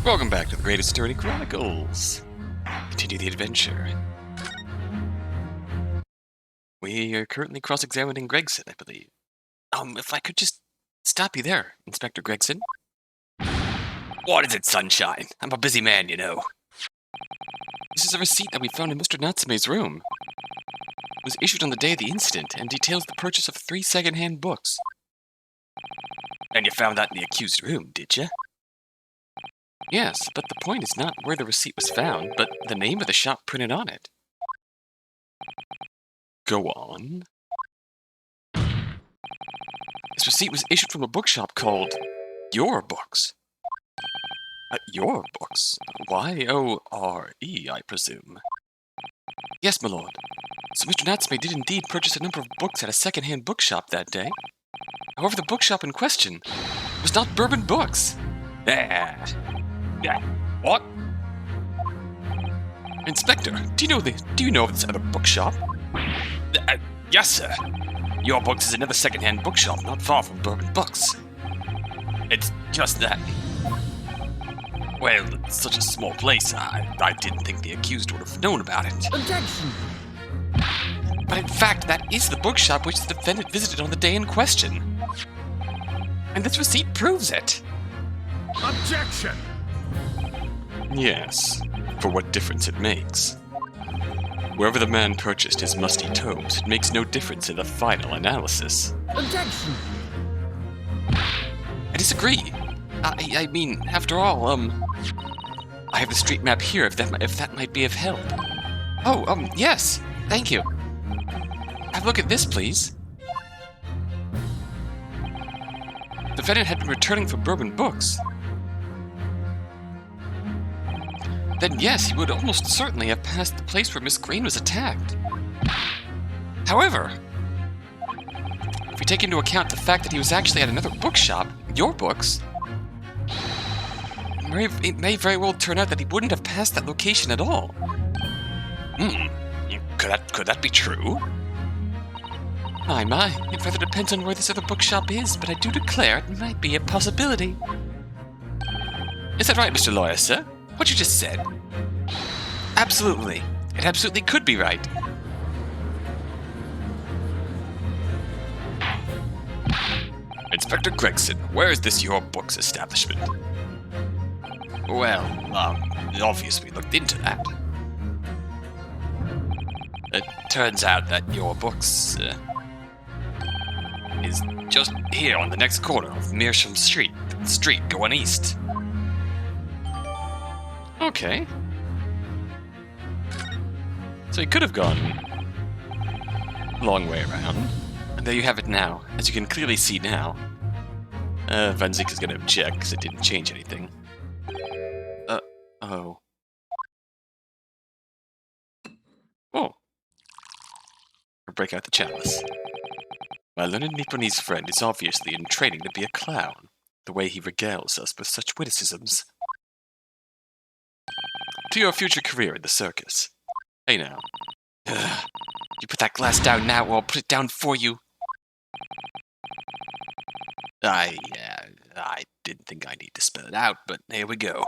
Welcome back to the greatest story Chronicles. Continue the adventure. We are currently cross-examining Gregson, I believe. If I could just stop you there, Inspector Gregson. What is it, Sunshine? I'm a busy man, you know. This is a receipt that we found in Mr. Natsume's room. It was issued on the day of the incident and details the purchase of 3 second-hand books. And you found that in the accused room, did you? Yes, but the point is not where the receipt was found, but the name of the shop printed on it. Go on. This receipt was issued from a bookshop called Your Books. Your Books? Y-O-R-E, I presume. Yes, my lord. So Mr. Natsume did indeed purchase a number of books at a second-hand bookshop that day. However, the bookshop in question was not Bourbon Books. What? Inspector, do you know of this other bookshop? Yes, sir. Your Books is another second-hand bookshop not far from Bourbon Books. It's just that... Well, it's such a small place, I didn't think the accused would have known about it. Objection! But in fact, that is the bookshop which the defendant visited on the day in question. And this receipt proves it. Objection! Yes, for what difference it makes. Wherever the man purchased his musty tomes, it makes no difference in the final analysis. Objection! I disagree. I mean, after all, I have the street map here if that might be of help. Oh, yes, thank you. Have a look at this, please. The defendant had been returning from Bourbon Books. Then yes, he would almost certainly have passed the place where Miss Green was attacked. However, if we take into account the fact that he was actually at another bookshop, Your Books, it may very well turn out that he wouldn't have passed that location at all. Could that be true? My, it rather depends on where this other bookshop is, but I do declare it might be a possibility. Is that right, Mr. Lawyer, sir? What you just said? Absolutely. It absolutely could be right. Inspector Gregson, where is this Your Books establishment? Well, obviously we looked into that. It turns out that Your Books, is just here on the next corner of Mearsham Street, the street going east. Okay. So he could have gone a long way around. And there you have it now. As you can clearly see now. Van Ziek is going to object because it didn't change anything. Oh. Or break out the chalice. My learned Nipponese friend is obviously in training to be a clown, the way he regales us with such witticisms. To your future career in the circus. Hey now. You put that glass down now or I'll put it down for you. I didn't think I need to spell it out, but here we go.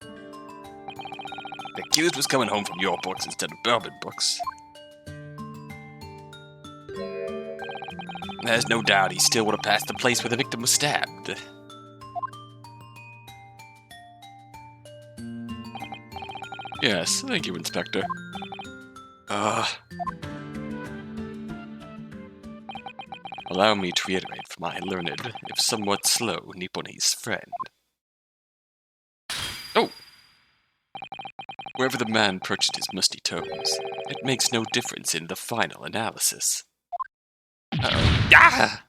The accused was coming home from Your Books instead of Bourbon Books. There's no doubt he still would have passed the place where the victim was stabbed. Yes, thank you, Inspector. Allow me to reiterate for my learned, if somewhat slow, Nipponese friend. Oh! Wherever the man purchased his musty tomes, it makes no difference in the final analysis. Uh-oh. Ah!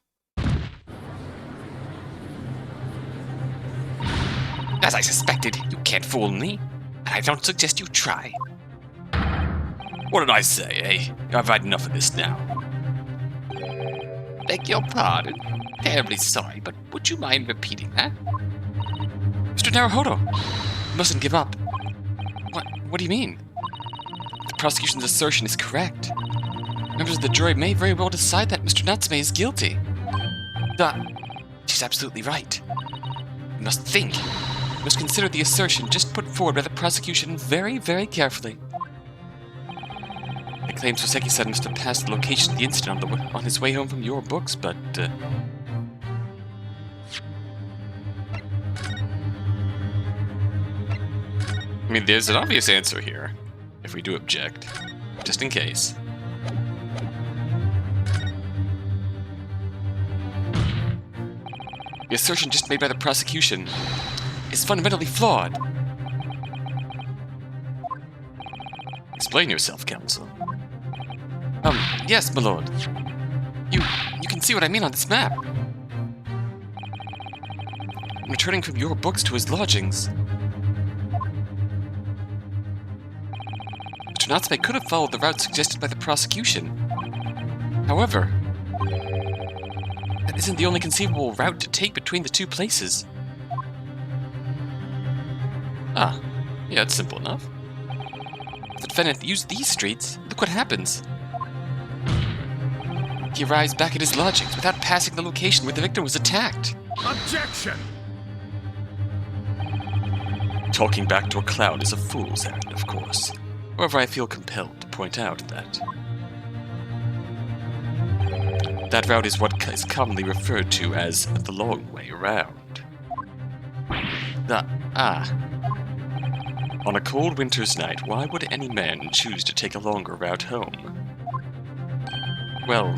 As I suspected, you can't fool me. I don't suggest you try. What did I say, eh? I've had enough of this now. Beg your pardon. Terribly sorry, but would you mind repeating that? Mr. Naruhodo, you mustn't give up. What do you mean? The prosecution's assertion is correct. Members of the jury may very well decide that Mr. Natsume is guilty. She's absolutely right. We must think. We must consider the assertion just put forward by the prosecution very, very carefully. It claims Soseki-san must have passed the location of the incident on his way home from your books, but, I mean, there's an obvious answer here, if we do object, just in case. The assertion just made by the prosecution is fundamentally flawed. Explain yourself, counsel. Yes, my lord. You can see what I mean on this map. Returning from your books to his lodgings, Mr. Natsume could have followed the route suggested by the prosecution. However, that isn't the only conceivable route to take between the two places. Ah, yeah, it's simple enough. If the defendant used these streets, look what happens. He arrives back at his lodgings without passing the location where the victim was attacked. Objection! Talking back to a cloud is a fool's errand, of course. However, I feel compelled to point out that that route is what is commonly referred to as the long way around. On a cold winter's night, why would any man choose to take a longer route home? Well,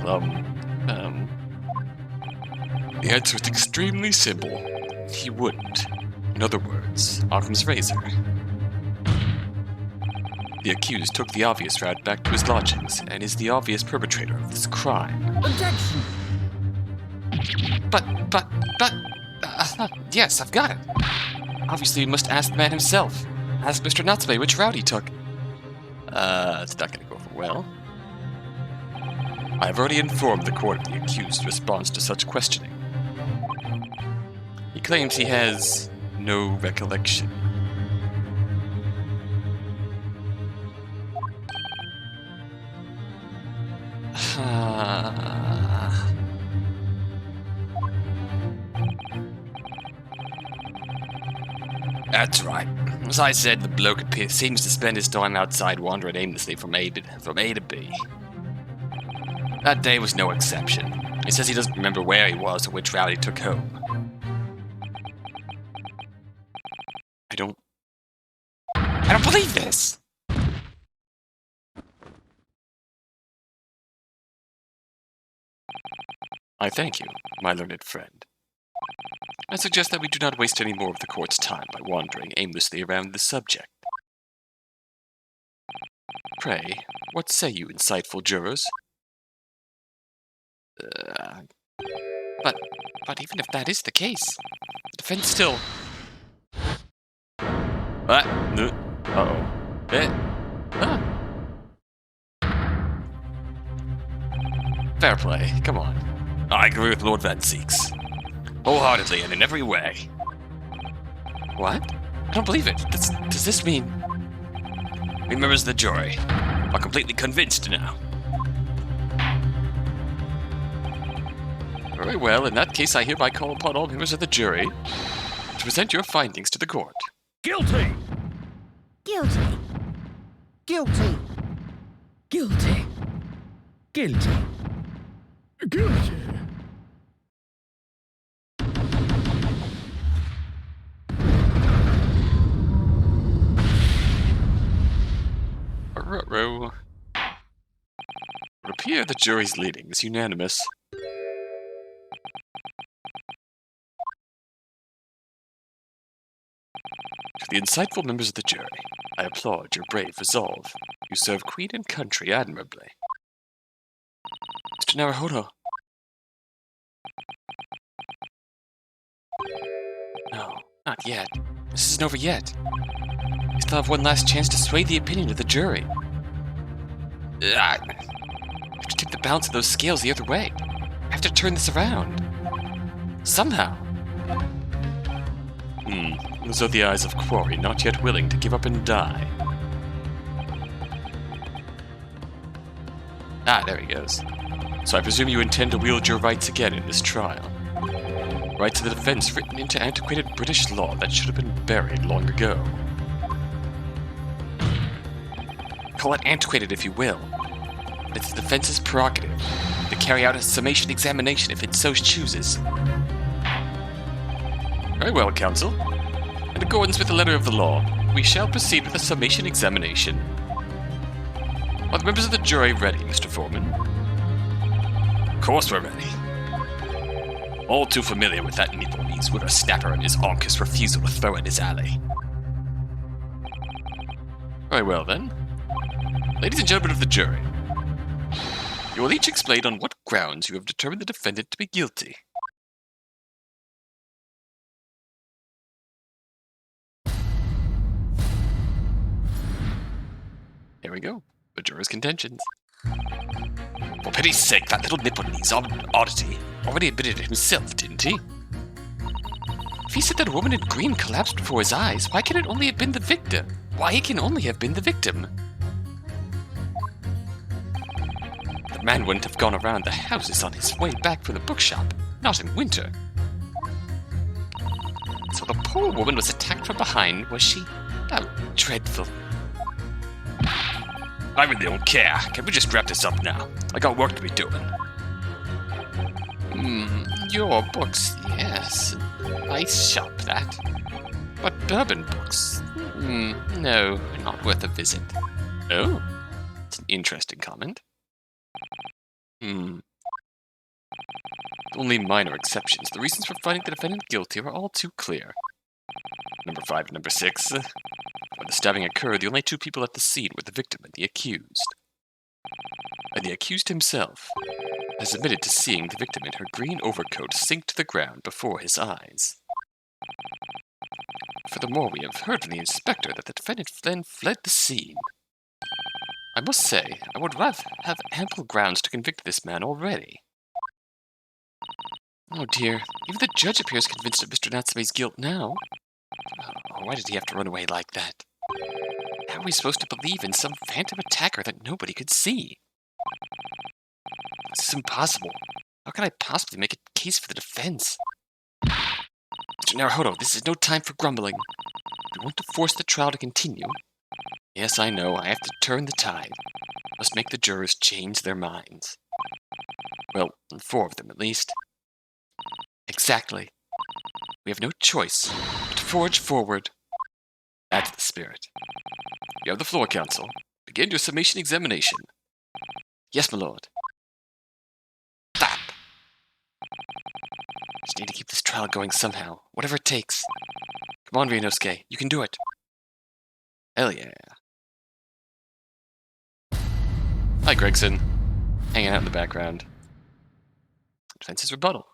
the answer is extremely simple. He wouldn't. In other words, Occam's razor. The accused took the obvious route back to his lodgings and is the obvious perpetrator of this crime. Objection! Yes, I've got it. Obviously, we must ask the man himself. Ask Mr. Natsume which route he took. It's not gonna go over well. I have already informed the court of the accused's response to such questioning. He claims he has no recollection. That's right. As I said, the bloke seems to spend his time outside wandering aimlessly from A to B. That day was no exception. He says he doesn't remember where he was or which route he took home. I don't believe this! I thank you, my learned friend. I suggest that we do not waste any more of the court's time by wandering aimlessly around this subject. Pray, what say you, insightful jurors? But even if that is the case, the defense still... Fair play, come on. I agree with Lord Van Seeks. Wholeheartedly and in every way. What? I don't believe it. Does this mean... We members of the jury are completely convinced now. Very well, in that case I hereby call upon all members of the jury to present your findings to the court. Guilty! Guilty. Guilty. Guilty. Guilty. Guilty! Ruh-roh. It would appear the jury's leading is unanimous. To the insightful members of the jury, I applaud your brave resolve. You serve Queen and country admirably. Mr. Naruhodo. No, not yet. This isn't over yet. We still have one last chance to sway the opinion of the jury. I have to tip the balance of those scales the other way. I have to turn this around. Somehow. Those are the eyes of Quarry, not yet willing to give up and die. Ah, there he goes. So I presume you intend to wield your rights again in this trial. Rights of the defense written into antiquated British law that should have been buried long ago. Call it antiquated if you will. It's the defense's prerogative to carry out a summation examination if it so chooses. Very well, counsel. In accordance with the letter of the law, we shall proceed with a summation examination. Are the members of the jury ready, Mr. Foreman? Of course we're ready. All too familiar with that Nepalese whippersnapper and his onkus refusal to throw at his alley. Very well then. Ladies and gentlemen of the jury, you will each explain on what grounds you have determined the defendant to be guilty. Here we go. The juror's contentions. For pity's sake, that little Nipponese oddity already admitted it himself, didn't he? If he said that a woman in green collapsed before his eyes, why can it only have been the victim? Why it can only have been the victim? The man wouldn't have gone around the houses on his way back from the bookshop, not in winter. So the poor woman was attacked from behind, was she? How dreadful. I really don't care. Can we just wrap this up now? I got work to be doing. Your books, yes. Nice shop, that. But bourbon books? No, not worth a visit. Oh, it's an interesting comment. Only minor exceptions. The reasons for finding the defendant guilty are all too clear. Number 5 and number 6. When the stabbing occurred, the only two people at the scene were the victim and the accused. And the accused himself has admitted to seeing the victim in her green overcoat sink to the ground before his eyes. Furthermore, we have heard from the inspector that the defendant then fled the scene. I must say, I would rather have ample grounds to convict this man already. Oh dear, even the judge appears convinced of Mr. Natsume's guilt now. Oh, why did he have to run away like that? How are we supposed to believe in some phantom attacker that nobody could see? This is impossible. How can I possibly make a case for the defense? Mr. Naruhodo, this is no time for grumbling. If we want to force the trial to continue, yes, I know, I have to turn the tide. Must make the jurors change their minds. Well, 4 of them at least. Exactly. We have no choice but to forge forward. That's the spirit. You have the floor, counsel. Begin your summation examination. Yes, my lord. Stop! Just need to keep this trial going somehow, whatever it takes. Come on, Ryunosuke, you can do it. Hell yeah. Hi, Gregson. Hanging out in the background. Defense's rebuttal.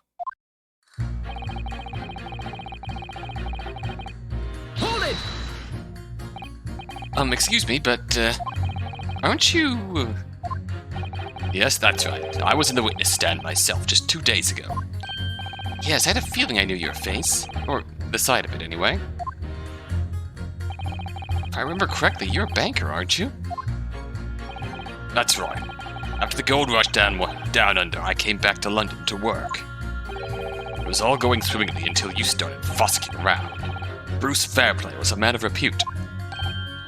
Hold it! Excuse me, but, aren't you... Yes, that's right. I was in the witness stand myself just 2 days ago. Yes, I had a feeling I knew your face. Or the side of it, anyway. If I remember correctly, you're a banker, aren't you? That's right. After the gold rush down under, I came back to London to work. It was all going swimmingly until you started fossicking around. Bruce Fairplay was a man of repute.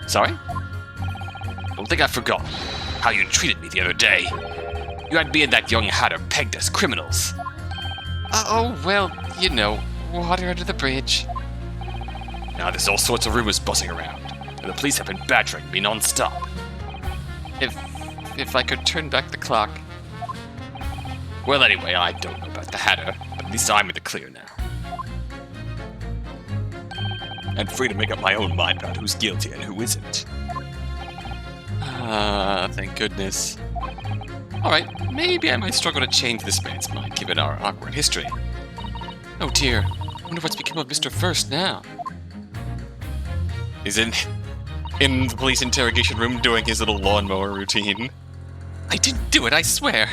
Sorry? Don't think I forgot how you treated me the other day. You had me and that young hatter pegged as criminals. Oh, well, you know, water under the bridge. Now there's all sorts of rumors buzzing around, and the police have been badgering me non-stop. If I could turn back the clock. Well, anyway, I don't know about the hatter, but at least I'm in the clear now. And free to make up my own mind about who's guilty and who isn't. Thank goodness. Alright, maybe I might struggle to change this man's mind given our awkward history. Oh dear, I wonder what's become of Mr. First now. He's in the police interrogation room doing his little lawnmower routine. I didn't do it, I swear.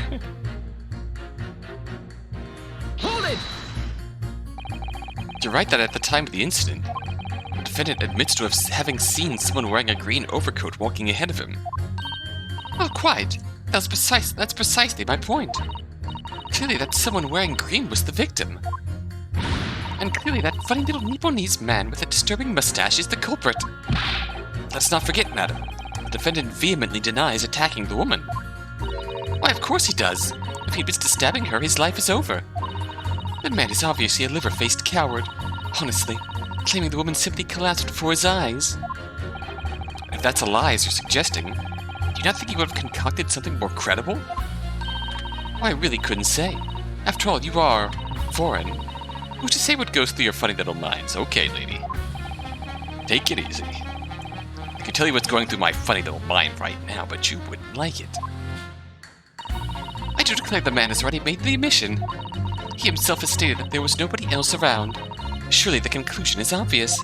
Hold it! You're right that at the time of the incident, the defendant admits to having seen someone wearing a green overcoat walking ahead of him. Oh, quite. That's precisely my point. Clearly that someone wearing green was the victim. And clearly that funny little Nipponese man with a disturbing mustache is the culprit. Let's not forget, madam, the defendant vehemently denies attacking the woman. Why, of course he does. If he admits to stabbing her, his life is over. The man is obviously a liver-faced coward. Honestly, claiming the woman simply collapsed before his eyes. If that's a lie, as you're suggesting, do you not think he would have concocted something more credible? Well, I really couldn't say. After all, you are foreign. Who's to say what goes through your funny little minds? Okay, lady. Take it easy. I can tell you what's going through my funny little mind right now, but you wouldn't like it. I do declare the man has already made the admission. He himself has stated that there was nobody else around. Surely the conclusion is obvious.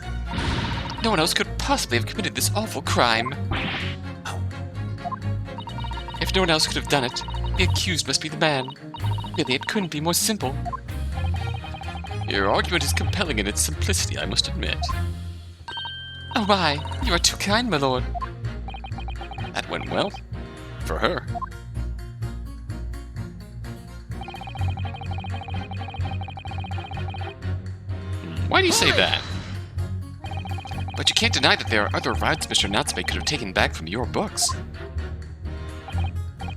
No one else could possibly have committed this awful crime. If no one else could have done it, the accused must be the man. Really, it couldn't be more simple. Your argument is compelling in its simplicity, I must admit. Oh my, you are too kind, my lord. That went well. For her. Why do you say that? But you can't deny that there are other routes Mr. Natsume could have taken back from your books.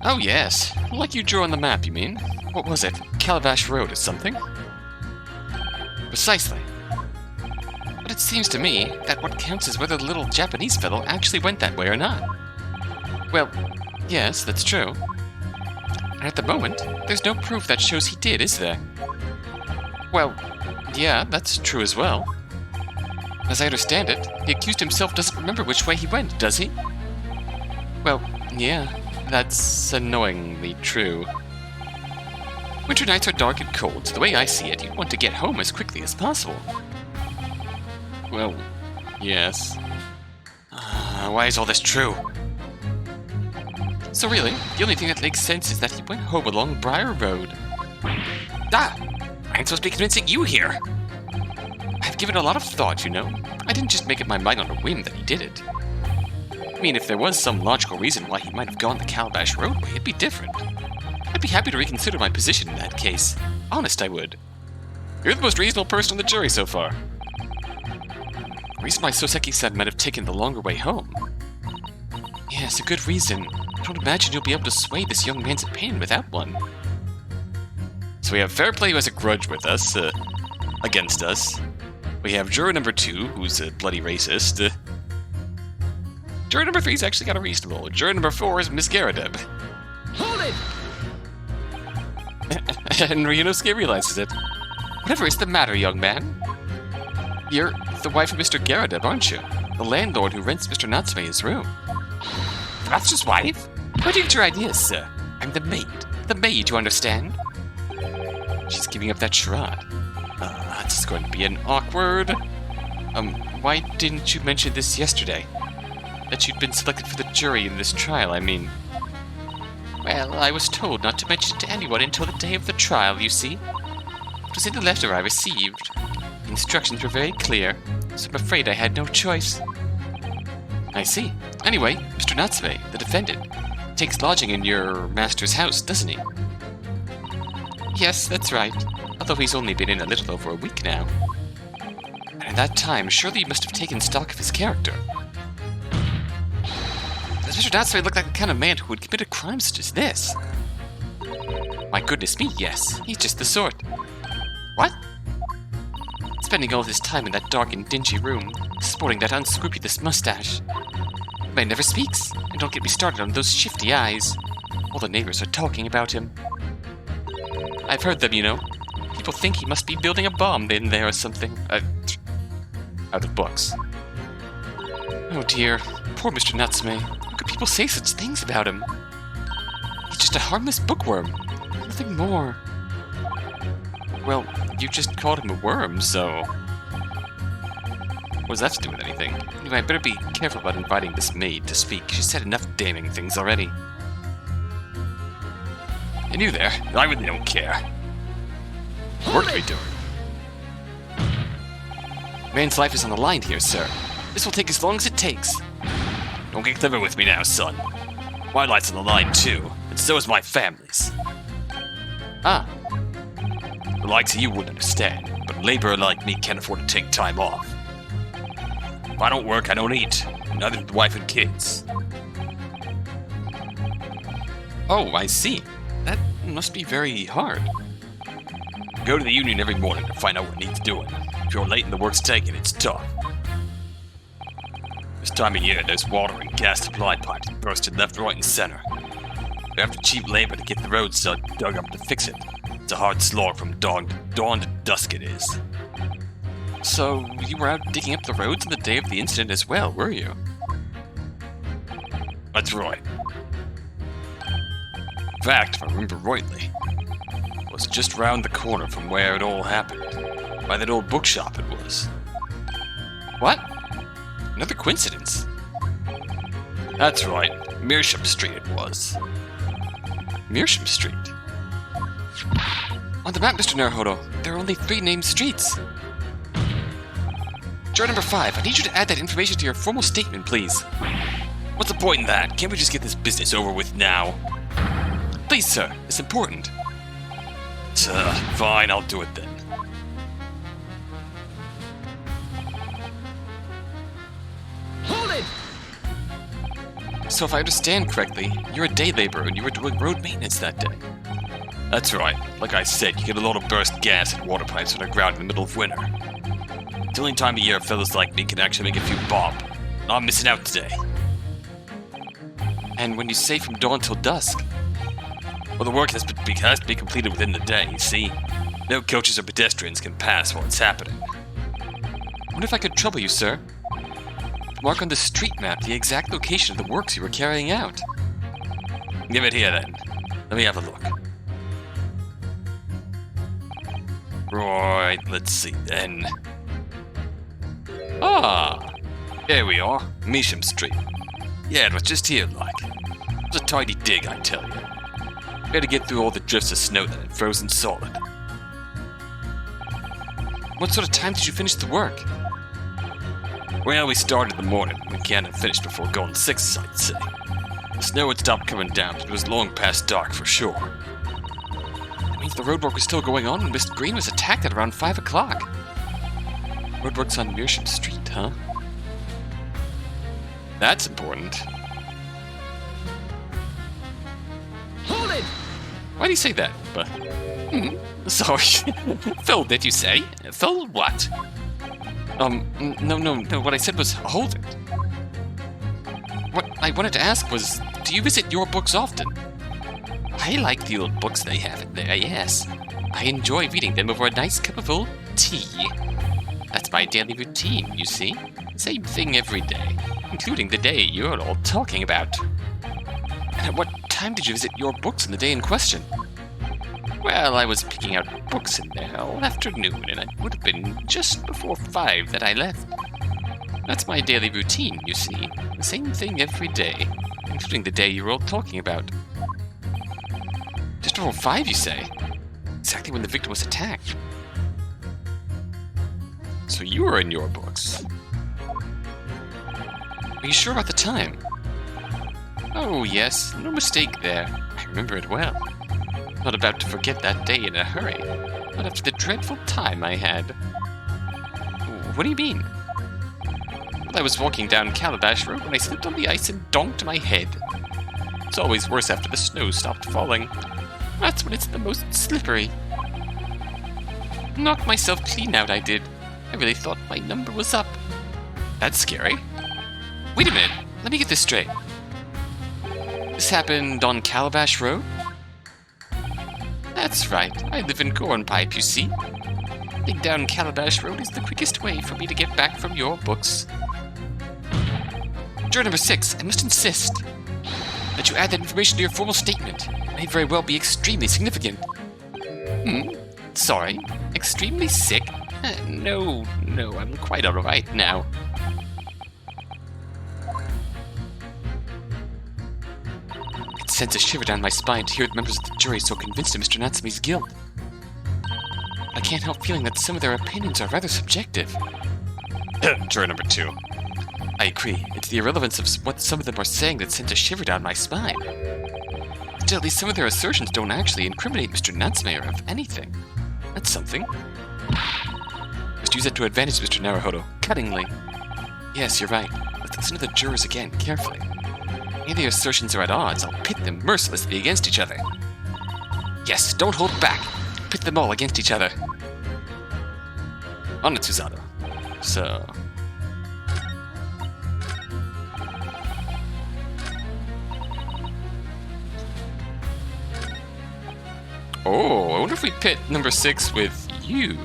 Oh yes, like you drew on the map, you mean? What was it? Calabash Road or something? Precisely. But it seems to me that what counts is whether the little Japanese fellow actually went that way or not. Well, yes, that's true. And at the moment, there's no proof that shows he did, is there? Well, yeah, that's true as well. As I understand it, the accused himself doesn't remember which way he went, does he? Well, yeah, that's annoyingly true. Winter nights are dark and cold, so the way I see it, you want to get home as quickly as possible. Well, yes. Why is all this true? So really, the only thing that makes sense is that he went home along Briar Road. Ah! I'm supposed to be convincing you here! I've given a lot of thought, you know. I didn't just make up my mind on a whim that he did it. I mean, if there was some logical reason why he might have gone the Calabash Roadway, it'd be different. I'd be happy to reconsider my position in that case. Honest, I would. You're the most reasonable person on the jury so far. The reason why Soseki-san might have taken the longer way home. Yes, a good reason. I don't imagine you'll be able to sway this young man's opinion without one. So we have Fair Play, who has a grudge with us, against us. We have juror number 2, who's a bloody racist. Juror number 3's actually kind of reasonable. Juror number 4 is Miss Garadeb. Hold it! And Ryunosuke realizes it. Whatever is the matter, young man? You're the wife of Mr. Garadeb, aren't you? The landlord who rents Mr. Natsume his room. That's his wife? Where do you get your ideas, sir? I'm the maid. The maid, you understand? She's giving up that charade. That's going to be an awkward... why didn't you mention this yesterday? That you'd been selected for the jury in this trial, I mean. Well, I was told not to mention it to anyone until the day of the trial, you see. It was in the letter I received. The instructions were very clear, so I'm afraid I had no choice. I see. Anyway, Mr. Natsume, the defendant, takes lodging in your master's house, doesn't he? Yes, that's right. Although he's only been in a little over a week now. And at that time, surely you must have taken stock of his character. Does Mr. Natsume look like the kind of man who would commit a crime such as this? My goodness me, yes. He's just the sort. What? Spending all his time in that dark and dingy room, sporting that unscrupulous mustache. The man never speaks, and don't get me started on those shifty eyes. All the neighbors are talking about him. I've heard them, you know. People think he must be building a bomb in there or something. Out of books. Oh dear, poor Mr. Natsume. How could people say such things about him? He's just a harmless bookworm. Nothing more. Well, you just called him a worm, so... What does that have to do with anything? Anyway, I better be careful about inviting this maid to speak. She's said enough damning things already. And you there, I really don't care. Work to be doing. Man's life is on the line here, sir. This will take as long as it takes. Don't get clever with me now, son. My life's on the line too, and so is my family's. Ah. The likes of you wouldn't understand. but a laborer like me can't afford to take time off. If I don't work, I don't eat. Neither do the wife and kids. Oh, I see. That must be very hard. Go to the union every morning to find out what needs doing. If you're late and the work's taken, it's tough. This time of year, there's water and gas supply pipes bursted left, right, and center. We have to cheap labor to get the roads dug up to fix it. It's a hard slog from dawn to dusk it is. So, you were out digging up the roads on the day of the incident as well, were you? That's right. In fact, if I remember rightly, it was just round the corner from where it all happened. By that old bookshop it was. What? Another coincidence? That's right. Meersham Street it was. Meersham Street? On the map, Mr. Naruhodo, there are only 3 named streets. Juror number 5, I need you to add that information to your formal statement, please. What's the point in that? Can't we just get this business over with now? Please, sir. It's important. Fine, I'll do it then. Hold it! So if I understand correctly, you're a day laborer and you were doing road maintenance that day. That's right. Like I said, you get a lot of burst gas and water pipes underground in the middle of winter. It's the only time of year fellas like me can actually make a few bob. And I'm missing out today. And when you say from dawn till dusk? Well, the work has to be completed within the day, you see. No coaches or pedestrians can pass while it's happening. I wonder if I could trouble you, sir. Mark on the street map the exact location of the works you were carrying out. Give it here, then. Let me have a look. Right, let's see, then. Ah! There we are, Meersham Street. Yeah, it was just here, like. It was a tidy dig, I tell you. We had to get through all the drifts of snow that had frozen solid. What sort of time did you finish the work? Well, we started in the morning. We can't have finished before going 6, I'd say. The snow had stopped coming down, but it was long past dark for sure. That means the roadwork was still going on and Mr. Green was attacked at around 5 o'clock. Roadwork's on Meersham Street, huh? That's important. Hold it! Why do you say that? But sorry. Phil, did you say? Phil what? No. What I said was hold it. What I wanted to ask was, do you visit your books often? I like the old books they have in there, yes. I enjoy reading them over a nice cup of old tea. That's my daily routine, you see. Same thing every day, including the day you're all talking about. And at what time did you visit your books on the day in question? Well, I was picking out books in there all afternoon, and it would have been just before 5 that I left. That's my daily routine, you see. The same thing every day, including the day you're all talking about. Just before 5, you say? Exactly when the victim was attacked. So you were in your books. Are you sure about the time? Oh, yes, no mistake there. I remember it well. Not about to forget that day in a hurry. Not after the dreadful time I had. What do you mean? Well, I was walking down Calabash Road when I slipped on the ice and donked my head. It's always worse after the snow stopped falling. That's when it's the most slippery. Knocked myself clean out, I did. I really thought my number was up. That's scary. Wait a minute, let me get this straight. This happened on Calabash Road? That's right, I live in Cornpipe, you see. Heading down Calabash Road is the quickest way for me to get back from your books. Juror number 6, I must insist that you add that information to your formal statement. It may very well be extremely significant. Sorry, extremely sick? No, I'm quite alright now. It sends a shiver down my spine to hear the members of the jury so convinced of Mr. Natsume's guilt. I can't help feeling that some of their opinions are rather subjective. Juror number 2. I agree. It's the irrelevance of what some of them are saying that sends a shiver down my spine. Still, at least some of their assertions don't actually incriminate Mr. Natsume or of anything. That's something. use it to advantage, Mr. Naruhodo. Cuttingly. Yes, you're right. Let's listen to the jurors again, carefully. If the assertions are at odds, I'll pit them mercilessly against each other. Yes, don't hold back. Pit them all against each other. On it, Susanoo. So... Oh, I wonder if we pit number 6 with you.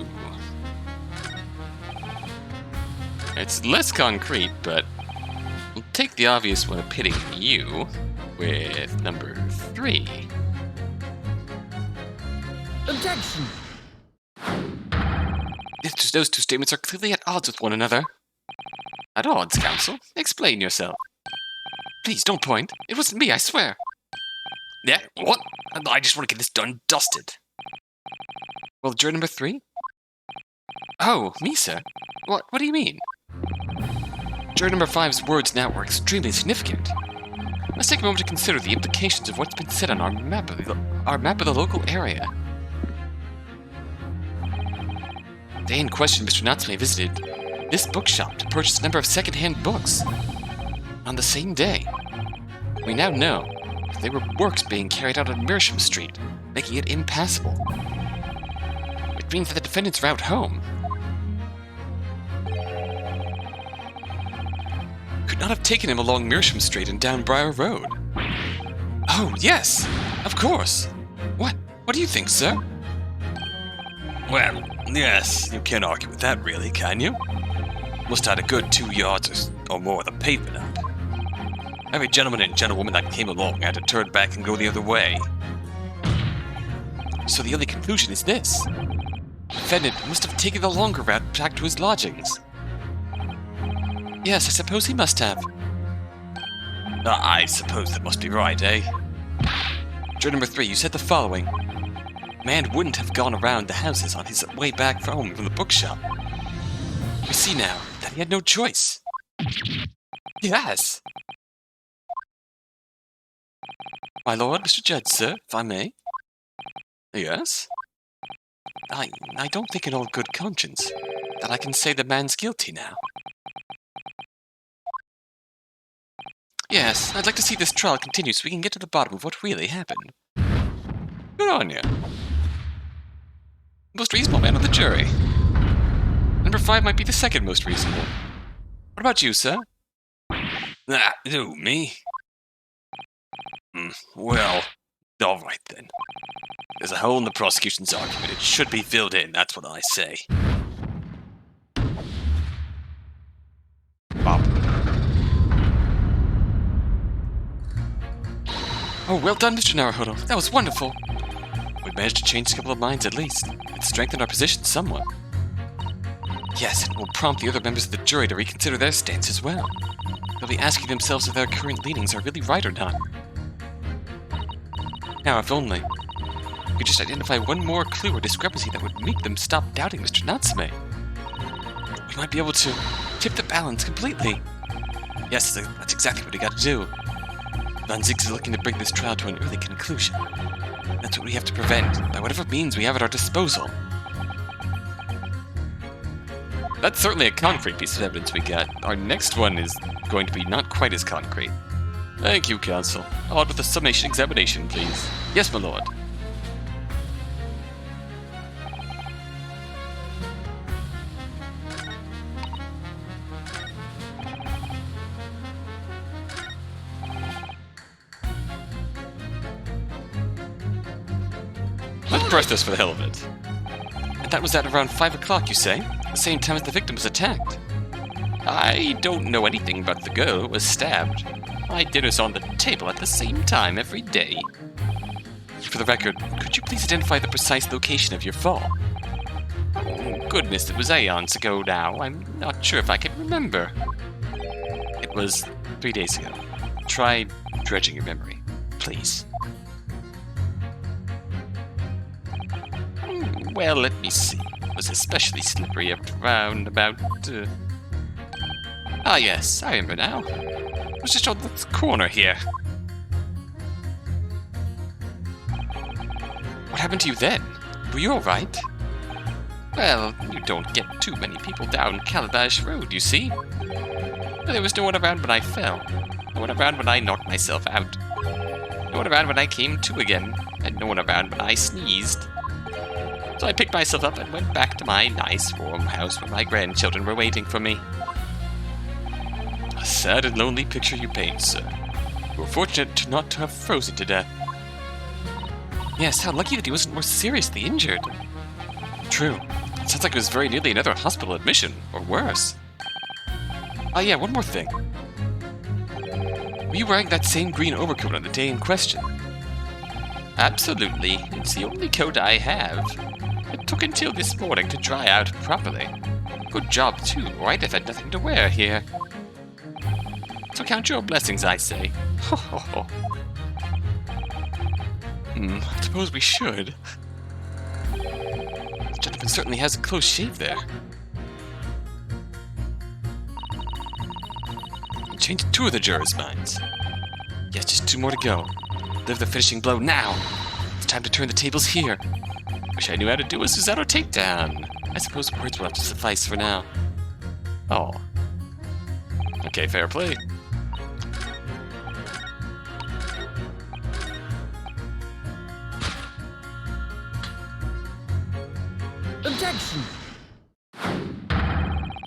It's less concrete, but we'll take the obvious one of pitting you with number 3. Objection! Those two statements are clearly at odds with one another. At odds, counsel? Explain yourself. Please, don't point. It wasn't me, I swear. Yeah, what? I just want to get this done and dusted. Well, juror number 3? Oh, me, sir? What do you mean? Juror number 5's words now were extremely significant. Let's take a moment to consider the implications of what's been said on our map of the local area. The day in question, Mr. Natsume visited this bookshop to purchase a number of second-hand books. On the same day, we now know that there were works being carried out on Mersham Street, making it impassable. Which means that the defendant's route home could not have taken him along Mersham Street and down Briar Road. Oh, yes! Of course! What do you think, sir? Well, yes, you can't argue with that, really, can you? Must have had a good 2 yards or more of the pavement up. Every gentleman and gentlewoman that came along had to turn back and go the other way. So the only conclusion is this. The defendant must have taken the longer route back to his lodgings. Yes, I suppose he must have. I suppose that must be right, eh? Juror number 3, you said the following. Man wouldn't have gone around the houses on his way back home from the bookshop. We see now that he had no choice. Yes! My lord, Mr. Judge, sir, if I may. Yes? I don't think in all good conscience that I can say the man's guilty now. Yes, I'd like to see this trial continue so we can get to the bottom of what really happened. Good on you. Most reasonable man on the jury. Number 5 might be the second most reasonable. What about you, sir? Who, me? Well, alright then. There's a hole in the prosecution's argument. It should be filled in, that's what I say. Bob. Oh, well done, Mr. Naruhodo. That was wonderful. We managed to change a couple of minds at least. It strengthened our position somewhat. Yes, it will prompt the other members of the jury to reconsider their stance as well. They'll be asking themselves if their current leanings are really right or not. Now, if only we could just identify one more clue or discrepancy that would make them stop doubting Mr. Natsume. We might be able to tip the balance completely. Yes, that's exactly what we got to do. Van Zix is looking to bring this trial to an early conclusion. That's what we have to prevent, by whatever means we have at our disposal. That's certainly a concrete piece of evidence we got. Our next one is going to be not quite as concrete. Thank you, counsel. On with the summation examination, please. Yes, my lord. Let's press this for the hell of it. And that was at around 5 o'clock, you say? The same time as the victim was attacked. I don't know anything about the girl who was stabbed. My dinner's on the table at the same time every day. For the record, could you please identify the precise location of your fall? Oh, goodness, it was aeons ago now. I'm not sure if I can remember. It was 3 days ago. Try dredging your memory, please. Well, let me see. It was especially slippery up around about... Ah, yes, I remember now. It was just on this corner here. What happened to you then? Were you alright? Well, you don't get too many people down Calabash Road, you see. But there was no one around when I fell. No one around when I knocked myself out. No one around when I came to again. And no one around when I sneezed. So I picked myself up and went back to my nice warm house where my grandchildren were waiting for me. A sad and lonely picture you paint, sir. You were fortunate not to have frozen to death. Yes, how lucky that he wasn't more seriously injured. True. It sounds like it was very nearly another hospital admission, or worse. Ah, yeah, one more thing. Were you wearing that same green overcoat on the day in question? Absolutely. It's the only coat I have. It took until this morning to dry out properly. Good job, too, or I'd have had nothing to wear here. So count your blessings, I say. Ho ho ho. I suppose we should. This gentleman certainly has a close shave there. Change 2 of the jurors' minds. Yes, just 2 more to go. Deliver the finishing blow now. It's time to turn the tables here. Wish I knew how to do a Susanoo takedown. I suppose words will have to suffice for now. Oh. Okay, fair play. Objection!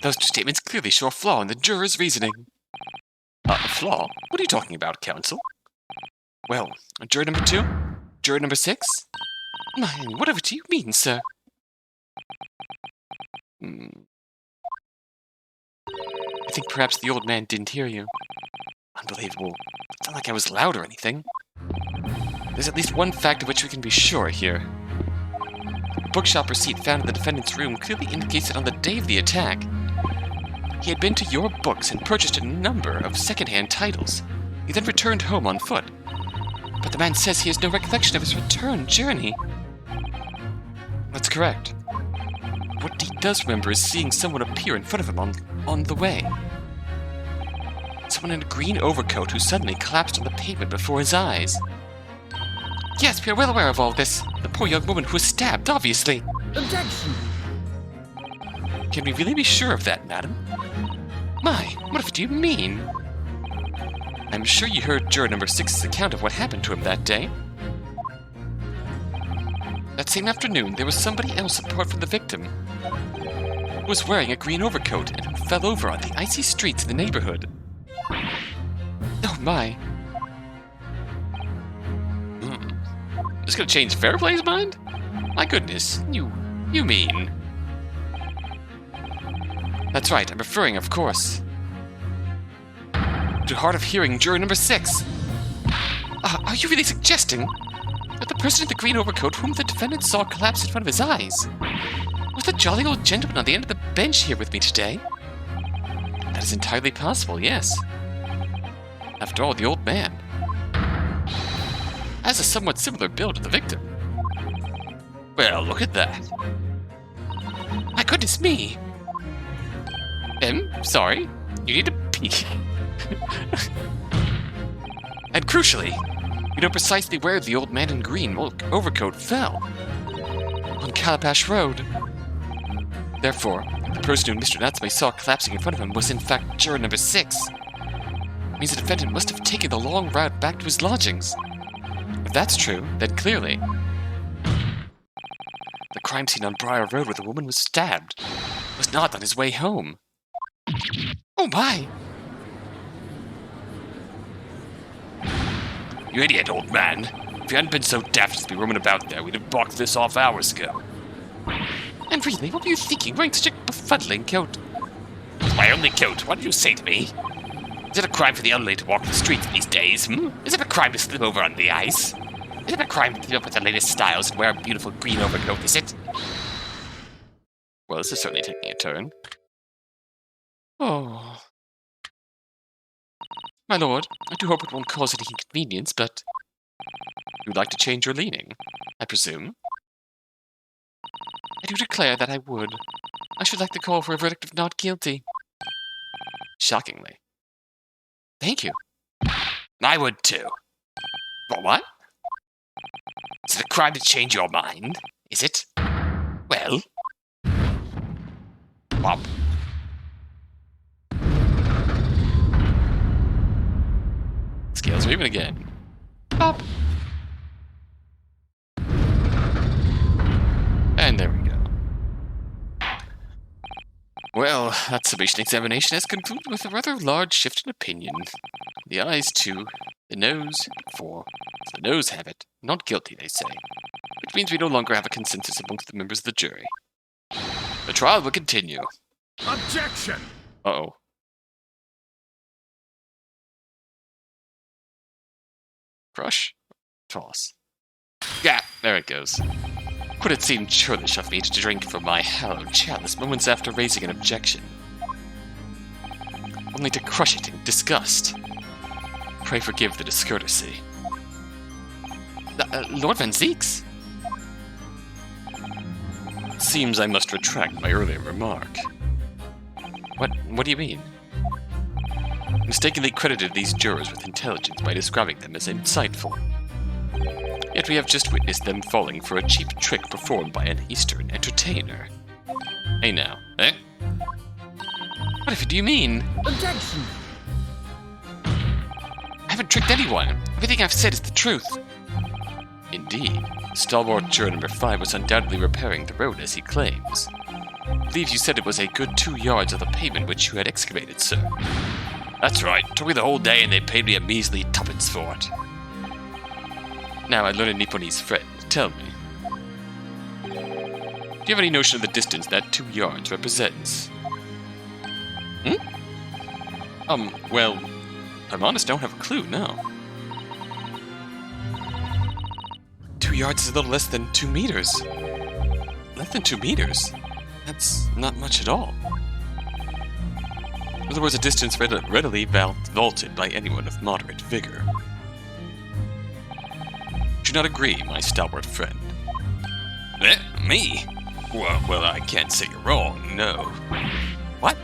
Those 2 statements clearly show a flaw in the juror's reasoning. A flaw? What are you talking about, counsel? Well, juror number 2? Juror number 6? My, whatever do you mean, sir? I think perhaps the old man didn't hear you. Unbelievable. It's not like I was loud or anything. There's at least one fact of which we can be sure here. The bookshop receipt found in the defendant's room clearly indicates that on the day of the attack, he had been to your books and purchased a number of second-hand titles. He then returned home on foot. But the man says he has no recollection of his return journey. That's correct. What he does remember is seeing someone appear in front of him on the way. Someone in a green overcoat who suddenly collapsed on the pavement before his eyes. Yes, we are well aware of all this. The poor young woman who was stabbed, obviously. Objection! Can we really be sure of that, madam? My, what do you mean? I'm sure you heard juror number 6's account of what happened to him that day. That same afternoon, there was somebody else apart from the victim who was wearing a green overcoat and who fell over on the icy streets in the neighborhood. Oh my. This gonna change Fairplay's mind? My goodness, you mean... That's right, I'm referring, of course, to hard of hearing juror number 6. Are you really suggesting that the person in the green overcoat whom the defendant saw collapse in front of his eyes was the jolly old gentleman on the end of the bench here with me today? That is entirely possible, yes. After all, the old man has a somewhat similar build to the victim. Well, look at that. My goodness me! Sorry, you need to pee. And crucially, you know precisely where the old man in green overcoat fell. On Calabash Road. Therefore, the person who Mr. Natsume saw collapsing in front of him was in fact juror number 6. It means the defendant must have taken the long route back to his lodgings. If that's true, then clearly the crime scene on Briar Road where the woman was stabbed was not on his way home. Oh my! You idiot, old man. If you hadn't been so daft as to be roaming about there, we'd have blocked this off hours ago. And really, what were you thinking, wearing such a befuddling coat? It's my only coat, what did you say to me? Is it a crime for the elderly to walk the streets these days, Is it a crime to slip over on the ice? Is it a crime to keep up with the latest styles and wear a beautiful green overcoat, is it? Well, this is certainly taking a turn. Oh. My lord, I do hope it won't cause any inconvenience, but... You'd like to change your leaning, I presume? I do declare that I would. I should like to call for a verdict of not guilty. Shockingly. Thank you. I would too. But what? Is it a crime to change your mind? Is it? Well, Bop. Scales are even again. Bop. And there we go. Well, that summation examination has concluded with a rather large shift in opinion. The eyes 2, the nose 4. The nose have it. Not guilty, they say. Which means we no longer have a consensus amongst the members of the jury. The trial will continue. Objection! Uh-oh. Crush? Toss. Yeah, there it goes. Would it seem churlish of me to drink from my hallowed chalice moments after raising an objection? Only to crush it in disgust. Pray forgive the discourtesy. Lord Van Zeeks? Seems I must retract my earlier remark. What do you mean? Mistakenly credited these jurors with intelligence by describing them as insightful. Yet we have just witnessed them falling for a cheap trick performed by an Eastern entertainer. Hey now, eh? What if do you mean? Objection! I haven't tricked anyone. Everything I've said is the truth. Indeed, stalwart juror number 5 was undoubtedly repairing the road as he claims. I believe you said it was a good 2 yards of the pavement which you had excavated, sir. That's right. Took me the whole day and they paid me a measly tuppence for it. Now I learned a Nipponese friend. Tell me. Do you have any notion of the distance that 2 yards represents? Well, I'm honest, I don't have a clue, no. 2 yards is a little less than 2 meters. Less than 2 meters? That's not much at all. In other words, a distance readily vaulted by anyone of moderate vigor. Do you not agree, my stalwart friend? Eh? Me? Well, I can't say you're wrong, no. What?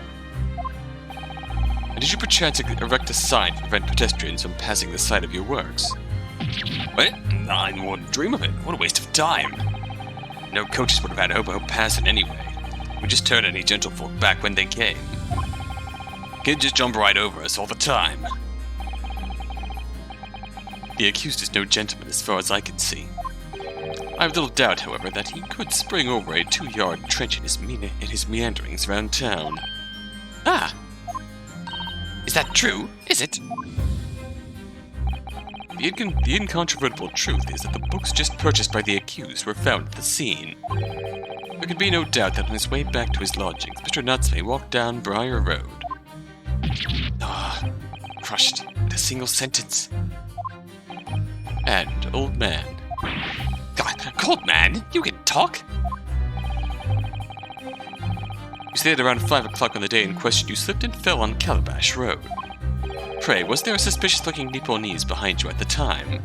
And did you perchance erect a sign to prevent pedestrians from passing the site of your works? What? I wouldn't dream of it. What a waste of time. No coaches would have had hobo passing anyway. We just turned any gentlefolk back when they came. Kids just jump right over us all the time. The accused is no gentleman as far as I can see. I have little doubt, however, that he could spring over a 2-yard trench in his meanderings round town. Ah! Is that true? Is it? The incontrovertible truth is that the books just purchased by the accused were found at the scene. There can be no doubt that on his way back to his lodgings, Mr. Nutsmay walked down Briar Road. Crushed in a single sentence. And old man. God, old man, you can talk? You say that around 5 o'clock on the day in question you slipped and fell on Calabash Road. Pray, was there a suspicious-looking Nipponese behind you at the time?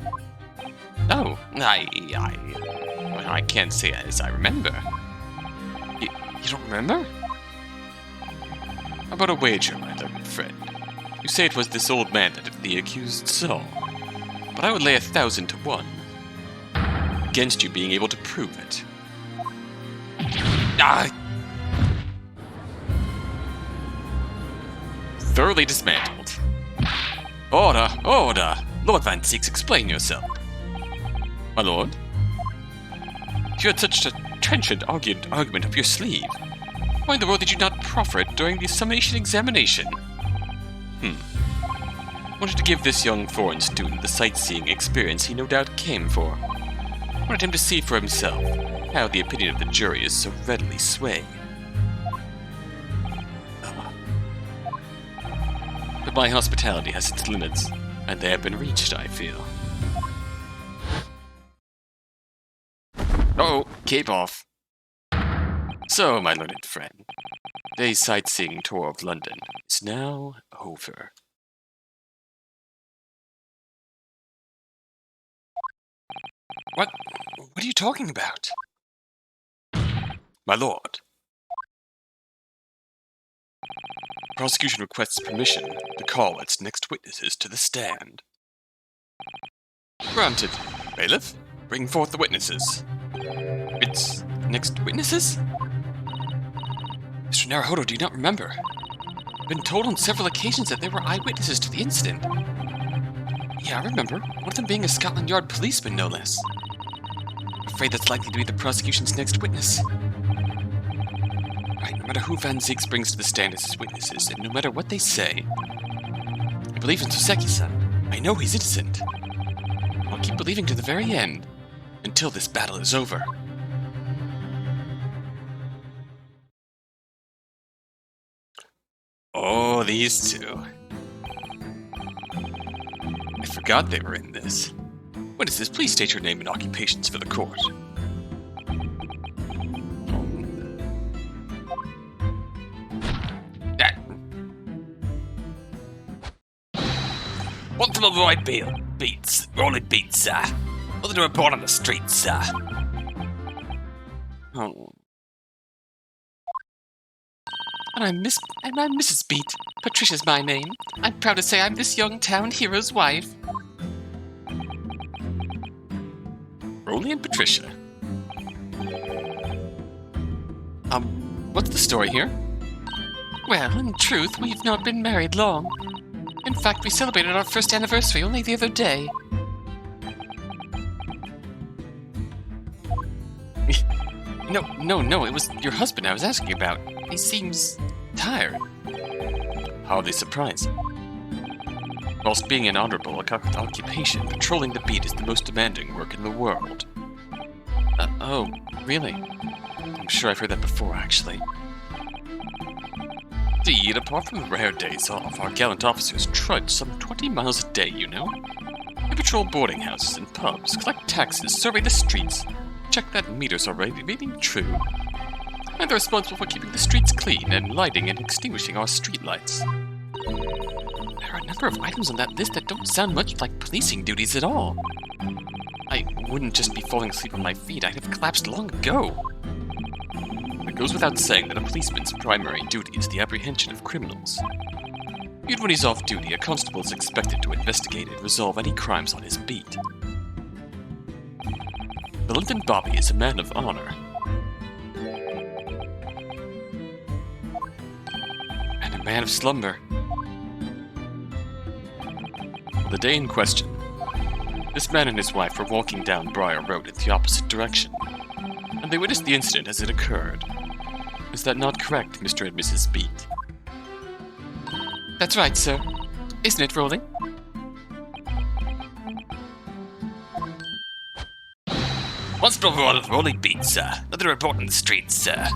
Oh, I can't say as I remember. You don't remember? How about a wager, my learned friend? You say it was this old man that the accused saw, but I would lay 1,000 to 1 against you being able to prove it. Thoroughly dismantled. Order! Order! Lord Van Zeeks, explain yourself. My lord? If you had such a trenchant argument up your sleeve, why in the world did you not proffer it during the Summation Examination? Wanted to give this young foreign student the sightseeing experience he no doubt came for. Wanted him to see for himself how the opinion of the jury is so readily swayed. But my hospitality has its limits, and they have been reached, I feel. Oh, keep off. So, my learned friend, today's sightseeing tour of London is now over. What are you talking about? My lord. Prosecution requests permission to call its next witnesses to the stand. Granted. Bailiff, bring forth the witnesses. Its next witnesses? Mr. Naruhodo, do you not remember? I've been told on several occasions that there were eyewitnesses to the incident. Yeah, I remember. One of them being a Scotland Yard policeman, no less. I'm afraid that's likely to be the prosecution's next witness. Right, no matter who Van Zieks brings to the stand as his witnesses, and no matter what they say, I believe in Soseki-san. I know he's innocent. I'll keep believing to the very end, until this battle is over. Oh, these two. I forgot they were in this. Witnesses, please state your name and occupations for the court. One from the right beats, rolling beats, sir. Other to report on the streets, sir. Oh. And I'm Mrs. Beat. Patricia's my name. I'm proud to say I'm this young town hero's wife. Rolly and Patricia. What's the story here? Well, in truth, we've not been married long. In fact, we celebrated our first anniversary only the other day. No, it was your husband I was asking about. He seems tired. Hardly surprising. Whilst being an honorable occupation, patrolling the beat is the most demanding work in the world. Oh, really? I'm sure I've heard that before, actually. Indeed, apart from the rare days off, our gallant officers trudge some 20 miles a day, you know? They patrol boarding houses and pubs, collect taxes, survey the streets, check that meters are reading true. And they're responsible for keeping the streets clean and lighting and extinguishing our streetlights. There are a number of items on that list that don't sound much like policing duties at all. I wouldn't just be falling asleep on my feet, I'd have collapsed long ago. It goes without saying that a policeman's primary duty is the apprehension of criminals. Even when he's off duty, a constable is expected to investigate and resolve any crimes on his beat. The London Bobby is a man of honor. And a man of slumber. On the day in question, this man and his wife were walking down Briar Road in the opposite direction, and they witnessed the incident as it occurred. Is that not correct, Mr. and Mrs. Beat? That's right, sir. Isn't it, Rolling? Once from Rolling Beat, sir. Another report on the streets, sir.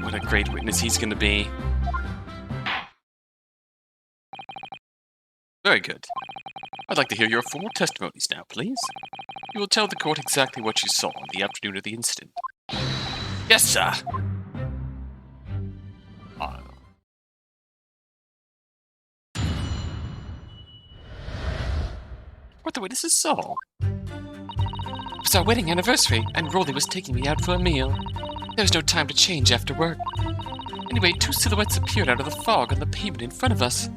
What a great witness he's going to be. Very good. I'd like to hear your formal testimonies now, please. You will tell the court exactly what you saw on the afternoon of the incident. Yes, sir. What the witnesses saw? It was our wedding anniversary, and Rolly was taking me out for a meal. There was no time to change after work. Anyway, two silhouettes appeared out of the fog on the pavement in front of us.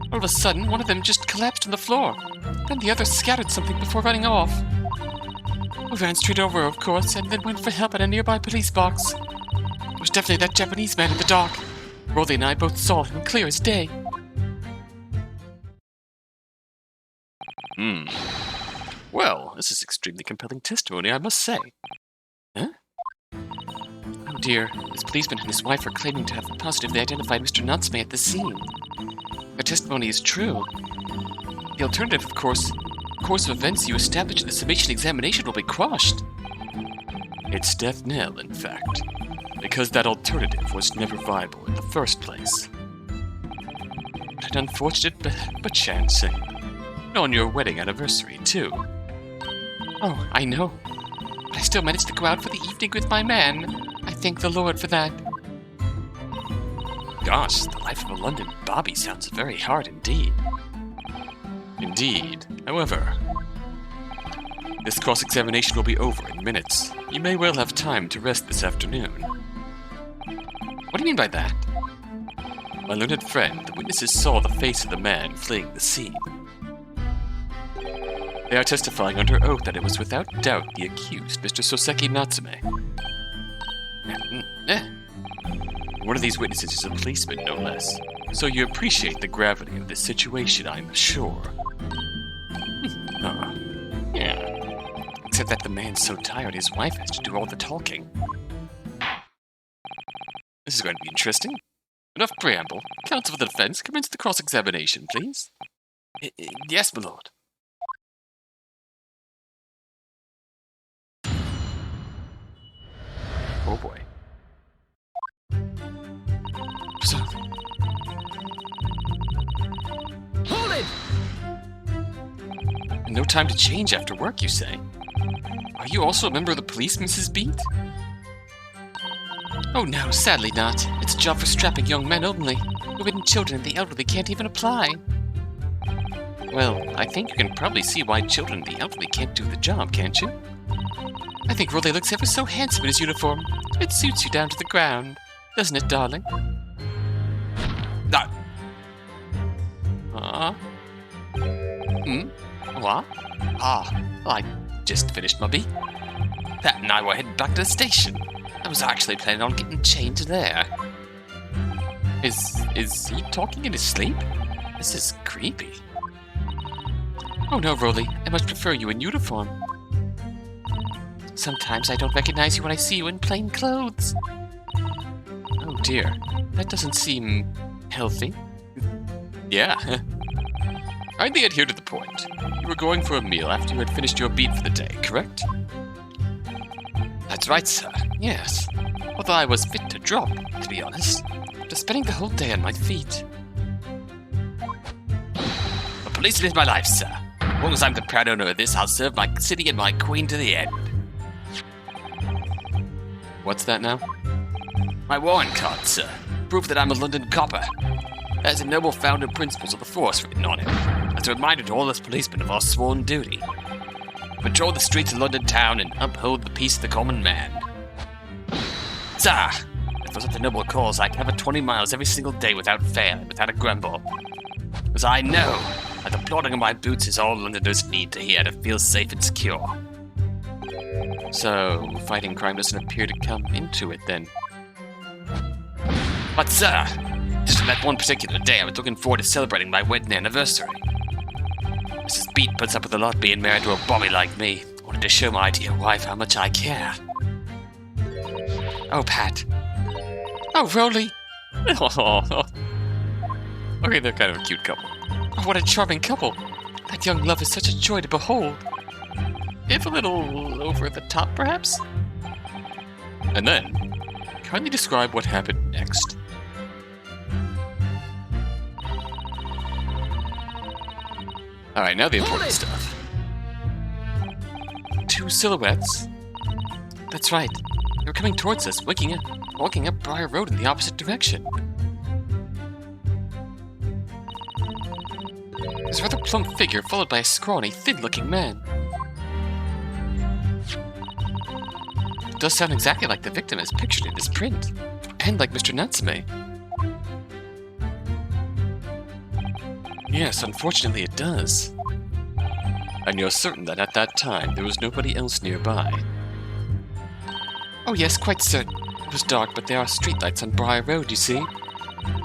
All of a sudden, one of them just collapsed on the floor. Then the other scattered something before running off. We ran straight over, of course, and then went for help at a nearby police box. It was definitely that Japanese man in the dock. Rolly and I both saw him clear as day. Well, this is extremely compelling testimony, I must say. Huh? Oh dear, this policeman and his wife are claiming to have positively identified Mr. Natsume at the scene. Their testimony is true. The alternative, of course of events you established in the Summation Examination will be quashed. It's death knell, in fact, because that alternative was never viable in the first place. An unfortunate but chancing. On your wedding anniversary, too. Oh, I know. But I still managed to go out for the evening with my man. I thank the Lord for that. Gosh, the life of a London Bobby sounds very hard indeed. Indeed. However, this cross-examination will be over in minutes. You may well have time to rest this afternoon. What do you mean by that? My learned friend, the witnesses saw the face of the man fleeing the scene. They are testifying under oath that it was without doubt the accused, Mr. Soseki Natsume. One of these witnesses is a policeman, no less. So you appreciate the gravity of this situation, I'm sure. Yeah. Except that the man's so tired his wife has to do all the talking. This is going to be interesting. Enough preamble. Counsel for the defense, commence the cross-examination, please. Yes, my lord. Oh boy. So... Hold it! No time to change after work, you say? Are you also a member of the police, Mrs. Beat? Oh no, sadly not. It's a job for strapping young men only. Women, children, and the elderly can't even apply. Well, I think you can probably see why children and the elderly can't do the job, can't you? I think Rolly looks ever so handsome in his uniform. It suits you down to the ground. Doesn't it, darling? What? I just finished my beat. Pat and I were heading back to the station. I was actually planning on getting changed there. Is he talking in his sleep? This is creepy. Oh no, Rolly. I much prefer you in uniform. Sometimes I don't recognize you when I see you in plain clothes. Oh dear. That doesn't seem healthy. Yeah. Kindly adhere to the point. You were going for a meal after you had finished your beat for the day, correct? That's right, sir. Yes. Although I was fit to drop, to be honest, after spending the whole day on my feet. The police is my life, sir. As long as I'm the proud owner of this, I'll serve my city and my queen to the end. What's that now? My warrant card, sir. Proof that I'm a London copper. There's a noble founding principles of the force written on it, as a reminder to all us policemen of our sworn duty. Patrol the streets of London town and uphold the peace of the common man. Sir, if for such a noble cause, I'd cover 20 miles every single day without fail and without a grumble. Because I know that the plodding of my boots is all Londoners need to hear to feel safe and secure. So, fighting crime doesn't appear to come into it then. But sir, just on that one particular day, I was looking forward to celebrating my wedding anniversary. Mrs. Beat puts up with a lot being married to a bobby like me. I wanted to show my dear wife how much I care. Oh, Pat. Oh, Rolly. Okay, they're kind of a cute couple. Oh, what a charming couple. That young love is such a joy to behold. If a little over the top, perhaps? And then, kindly describe what happened next. Alright, now the important stuff. Two silhouettes. That's right. They were coming towards us, walking up Briar Road in the opposite direction. There's a rather plump figure followed by a scrawny, thin-looking man. It does sound exactly like the victim as pictured in this print, and like Mr. Natsume. Yes, unfortunately it does. And you're certain that at that time there was nobody else nearby? Oh yes, quite certain. It was dark, but there are streetlights on Briar Road, you see.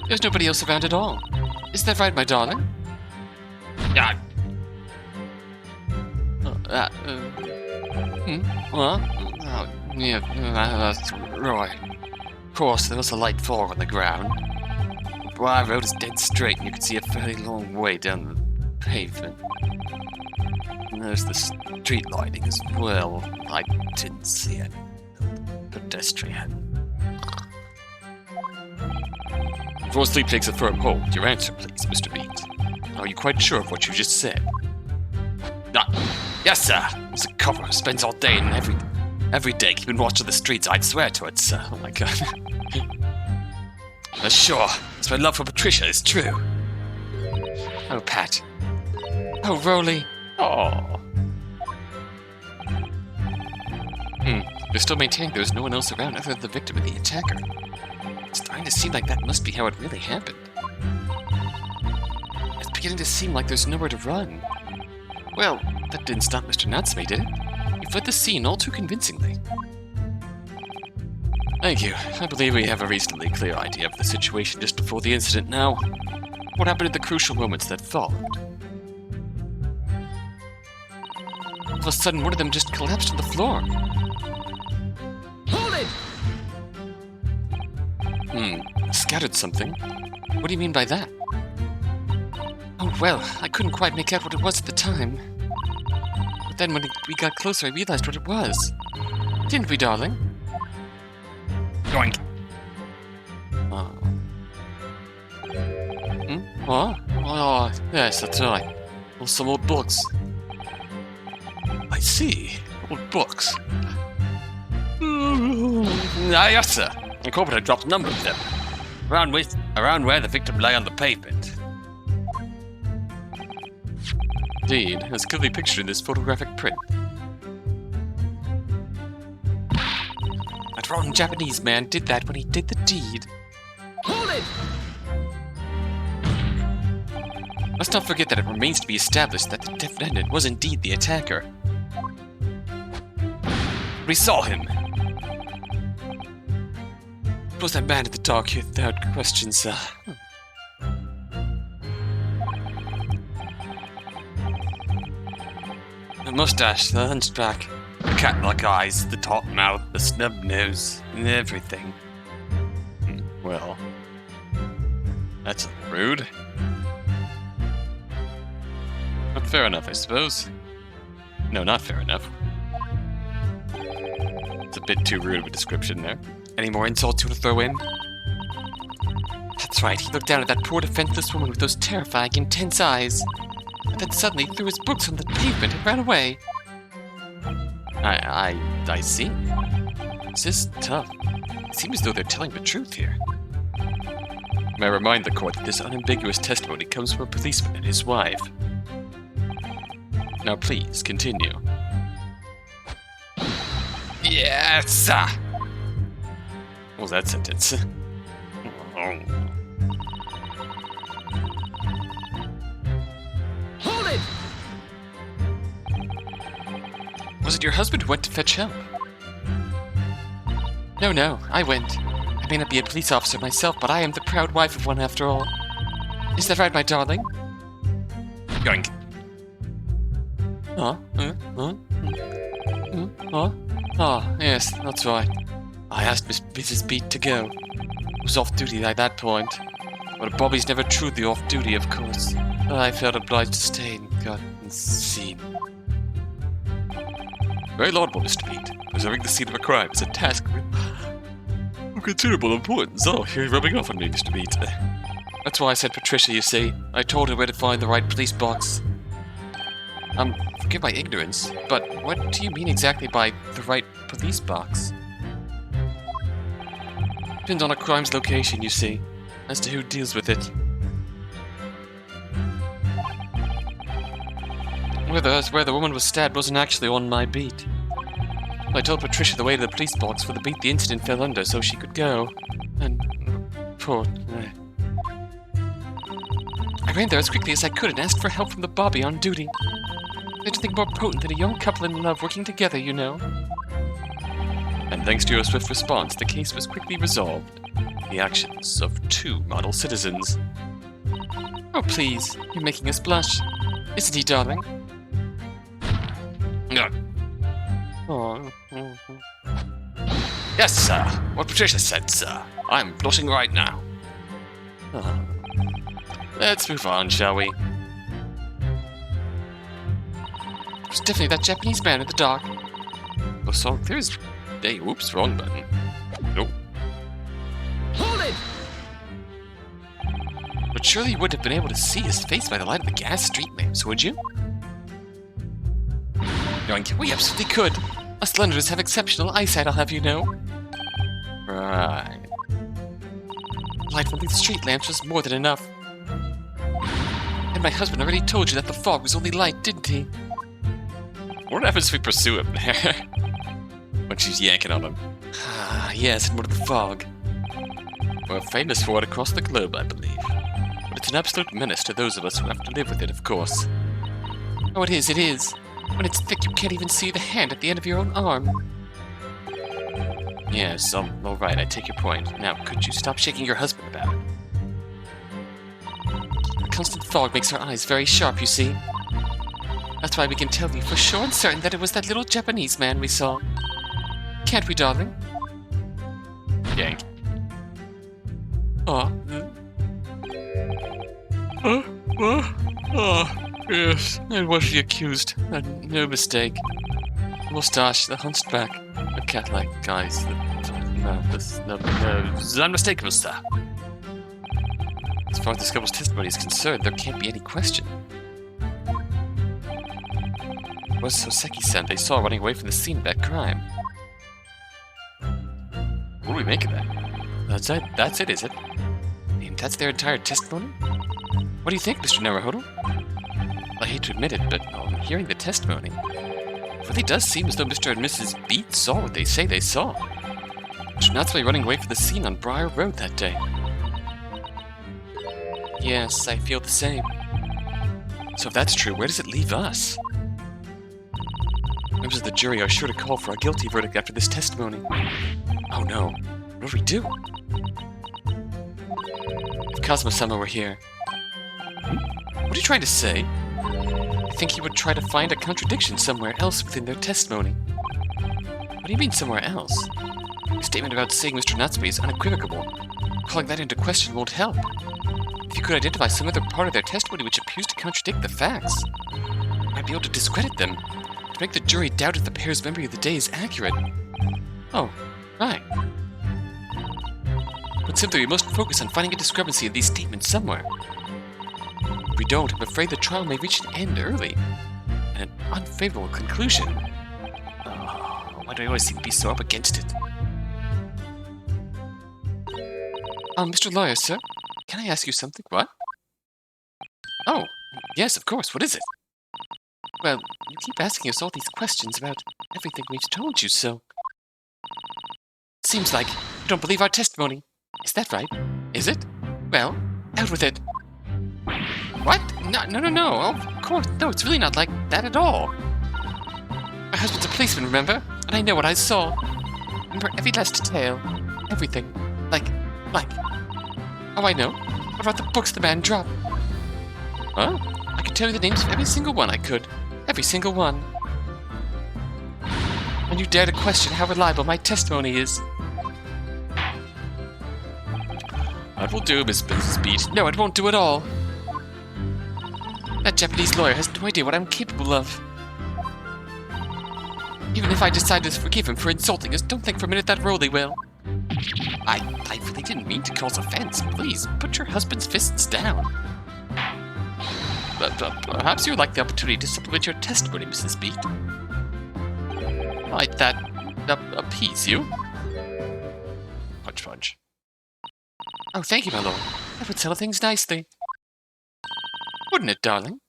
There's nobody else around at all. Is that right, my darling? Yeah. What? Oh, yeah, that's right. Of course, there was a light fall on the ground. Briar Road is dead straight, and you can see a fairly long way down the pavement. And there's the street lighting as well. I didn't see it. Pedestrian. Before sleep takes a firm hold, your answer, please, Mr. Beat. Are you quite sure of what you just said? Yes, sir. It's a copper who spends all day and every day keeping watch of the streets. I'd swear to it, sir. Oh my god. Sure. It's my love for Patricia is true. Oh, Pat. Oh, Rolly. Oh. They're still maintaining there's no one else around other than the victim and the attacker. It's starting to seem like that must be how it really happened. It's beginning to seem like there's nowhere to run. Well, that didn't stop Mr. Natsume, did it? He fled the scene all too convincingly. Thank you. I believe we have a reasonably clear idea of the situation just before the incident now. What happened at the crucial moments that followed? All of a sudden, one of them just collapsed on the floor. Hold it! Scattered something? What do you mean by that? Oh, well, I couldn't quite make out what it was at the time. But then when we got closer, I realized what it was. Didn't we, darling? Yoink. Oh. What? Oh, yes, that's right. Well, some old books. I see. Old books. Yes, sir. The corporate had dropped a number of them. Around where the victim lay on the pavement. Indeed, as clearly pictured in this photographic print. That rotten Japanese man did that when he did the deed. Hold it! Let's not forget that it remains to be established that the defendant was indeed the attacker. We saw him. It was that man in the dark here without question, sir. The mustache, the hunchback, The cat-like eyes, the top mouth, the snub nose, and everything. Well, that's rude. But fair enough, I suppose. No, not fair enough. It's a bit too rude of a description there. Any more insults you want to throw in? That's right, he looked down at that poor defenseless woman with those terrifying, intense eyes. And then suddenly threw his books on the pavement and ran away. I see. This is tough. It seems as though they're telling the truth here. May I remind the court that this unambiguous testimony comes from a policeman and his wife. Now please, continue. Yes, sir. What was that sentence? Hold it! Was it your husband who went to fetch help? No, I went. I may not be a police officer myself, but I am the proud wife of one after all. Is that right, my darling? Yoink. Oh, yes, that's right. I asked Mrs. Beat to go. I was off duty at that point. But Bobby's never truly off duty, of course. I felt obliged to stay and got seen. Very laudable, Mr. Beat. Preserving the scene of a crime is a task of considerable importance. Oh, you're rubbing off on me, Mr. Beat. That's why I said Patricia, you see. I told her where to find the right police box. Forgive my ignorance, but what do you mean exactly by the right police box? Depends on a crime's location, you see, as to who deals with it. Where the woman was stabbed wasn't actually on my beat. I told Patricia the way to the police box for the beat the incident fell under so she could go. And poor... I ran there as quickly as I could and asked for help from the Bobby on duty. There's nothing more potent than a young couple in love working together, you know. And thanks to your swift response, the case was quickly resolved. The actions of two model citizens. Oh, please, you're making us blush. Isn't he, darling? No. Oh. Yes, sir. What Patricia said, sir. I'm blushing right now. Oh. Let's move on, shall we? It was definitely that Japanese man in the dark. Oh, so there's... Hey, whoops, wrong button. Nope. Hold it! But surely you wouldn't have been able to see his face by the light of the gas street lamps, would you? Yoink. We absolutely could. Us Londoners have exceptional eyesight, I'll have you know. Right. Light from these street lamps was more than enough. And my husband already told you that the fog was only light, didn't he? What happens if we pursue him there? When she's yanking on him. Ah, yes, and what of the fog? We're famous for it across the globe, I believe. But it's an absolute menace to those of us who have to live with it, of course. Oh, it is, it is. When it's thick, you can't even see the hand at the end of your own arm. Yes, all right, I take your point. Now, could you stop shaking your husband about it? The constant fog makes our eyes very sharp, you see. That's why we can tell you for sure and certain that it was that little Japanese man we saw. Can't we, darling? Yank. Oh. Yes, it was the accused. No mistake. The mustache, the hunchback, the cat-like eyes, the unmistakable, sir. As far as this couple's testimony is concerned, there can't be any question. It was Soseki-san they saw running away from the scene of that crime. What do we make of that? That's it, is it? And that's their entire testimony? What do you think, Mr. Naruhodo? I hate to admit it, but on hearing the testimony, it really does seem as though Mr. and Mrs. Beat saw what they say they saw. Mr. Natsume running away from the scene on Briar Road that day. Yes, I feel the same. So if that's true, where does it leave us? Members of the jury are sure to call for a guilty verdict after this testimony. Oh no, what do we do? If Kazuma-sama were here... What are you trying to say? I think he would try to find a contradiction somewhere else within their testimony. What do you mean somewhere else? Your statement about saying Mr. Natsume is unequivocal. Calling that into question won't help. If you could identify some other part of their testimony which appears to contradict the facts, you might be able to discredit them, to make the jury doubt if the pair's memory of the day is accurate. Oh, right. But simply, we must focus on finding a discrepancy in these statements somewhere. If we don't, I'm afraid the trial may reach an end early, and an unfavorable conclusion. Oh, why do I always seem to be so up against it? Mr. Lawyer, sir, can I ask you something? What? Oh, yes, of course. What is it? Well, you keep asking us all these questions about everything we've told you, so... It seems like you don't believe our testimony. Is that right? Is it? Well, out with it. What? No. Of course, no, it's really not like that at all. My husband's a policeman, remember? And I know what I saw. Remember every last detail. Everything. Like... Oh, I know. What about the books the man dropped? Huh? I could tell you the names of every single one I could. Every single one. And you dare to question how reliable my testimony is. That will do, Mrs. Beat. No, it won't do at all. That Japanese lawyer has no idea what I'm capable of. Even if I decide to forgive him for insulting us, don't think for a minute that Rolly will. I really didn't mean to cause offense. Please, put your husband's fists down. But perhaps you would like the opportunity to supplement your testimony, Mrs. Beat. Might that appease you? Punch. Oh, thank you, my lord. That would settle things nicely. Wouldn't it, darling?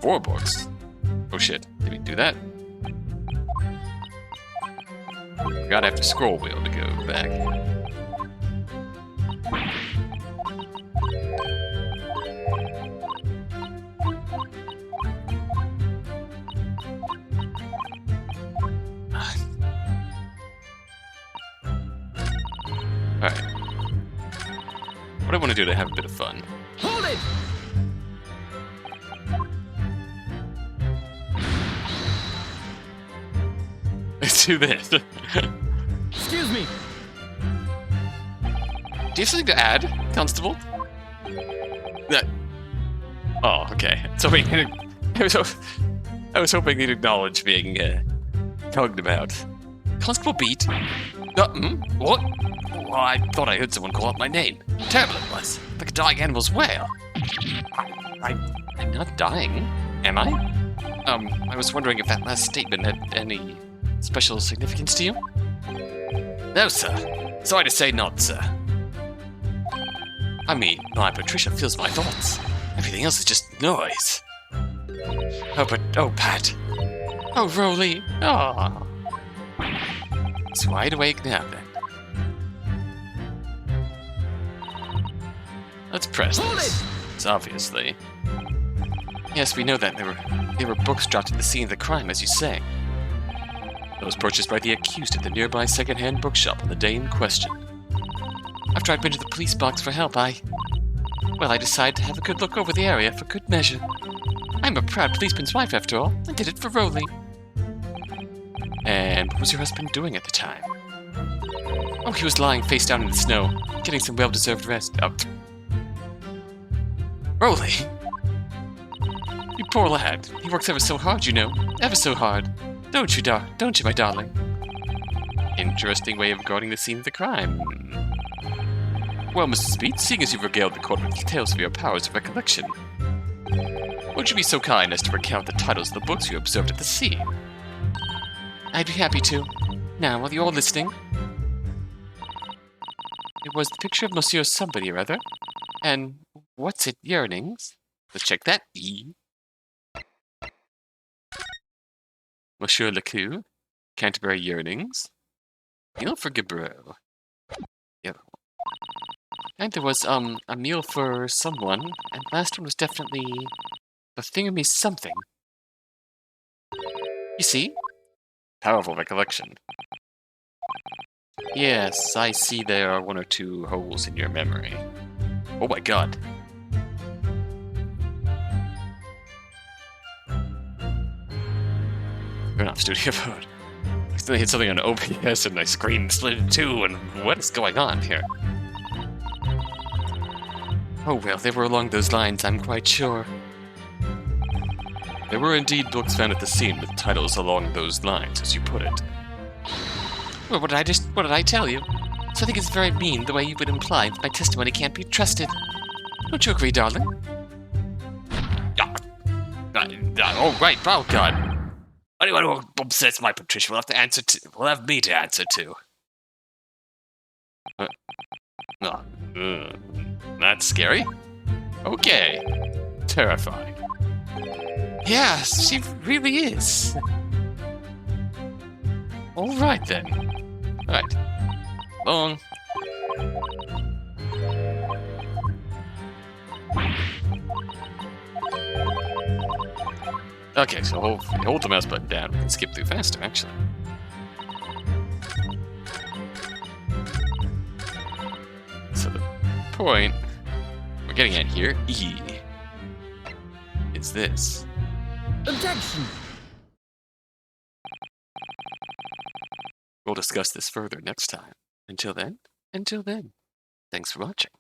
Four books? Oh shit, did we do that? Gotta have the scroll wheel to go back. Alright. What I want to do to have a bit of fun. Hold it! Let's do this. Excuse me. Do you have something to add, Constable? Oh, okay. So I was hoping he'd acknowledge being talked about. Constable Beat? What? Oh, I thought I heard someone call out my name. Terrible it was. Like a dying animal's wail. I'm not dying, am I? I was wondering if that last statement had any special significance to you? No, sir. Sorry to say not, sir. I mean, my Patricia feels my thoughts. Everything else is just noise. Oh, Pat. Oh, Rolly. Oh. It's wide awake now, then. Let's press Hold this. it! evidence, obviously. Yes, we know that. There were books dropped at the scene of the crime, as you say. Those purchased by the accused at the nearby second-hand bookshop on the day in question. After I'd been to the police box for help, I decided to have a good look over the area for good measure. I'm a proud policeman's wife, after all. I did it for Rowley. And what was your husband doing at the time? Oh, he was lying face down in the snow, getting some well-deserved rest. Oh. Rowley! You poor lad. He works ever so hard, you know. Ever so hard. Don't you, my darling? Interesting way of regarding the scene of the crime. Well, Mr. Speed, seeing as you've regaled the court with details of your powers of recollection, would you be so kind as to recount the titles of the books you observed at the scene? I'd be happy to. Now, while you're listening, it was the picture of Monsieur Somebody or other, and what's it, yearnings? Let's check that. E. Monsieur Lecoux, Canterbury Yearnings, Meal for Gabreau. Yep. And there was, a meal for someone, and last one was definitely the thingamy something. You see? Powerful recollection. Yes, I see there are one or two holes in your memory. Oh my god. Turn off studio mode. I still hit something on OBS and my screen split in two, and what is going on here? Oh well, they were along those lines, I'm quite sure. There were indeed books found at the scene with titles along those lines, as you put it. Well, what did I tell you? So I think it's very mean the way you would imply that my testimony can't be trusted. Don't you agree, darling? Oh, right, oh god. Anyone who upsets my Patricia will have me to answer to. That's scary. Okay. Terrifying. Yeah, she really is. Alright then. Alright. Long. Okay, so hold the mouse button down. We can skip through faster, actually. So the point we're getting at here, E, is this. Objection! We'll discuss this further next time. Until then, thanks for watching.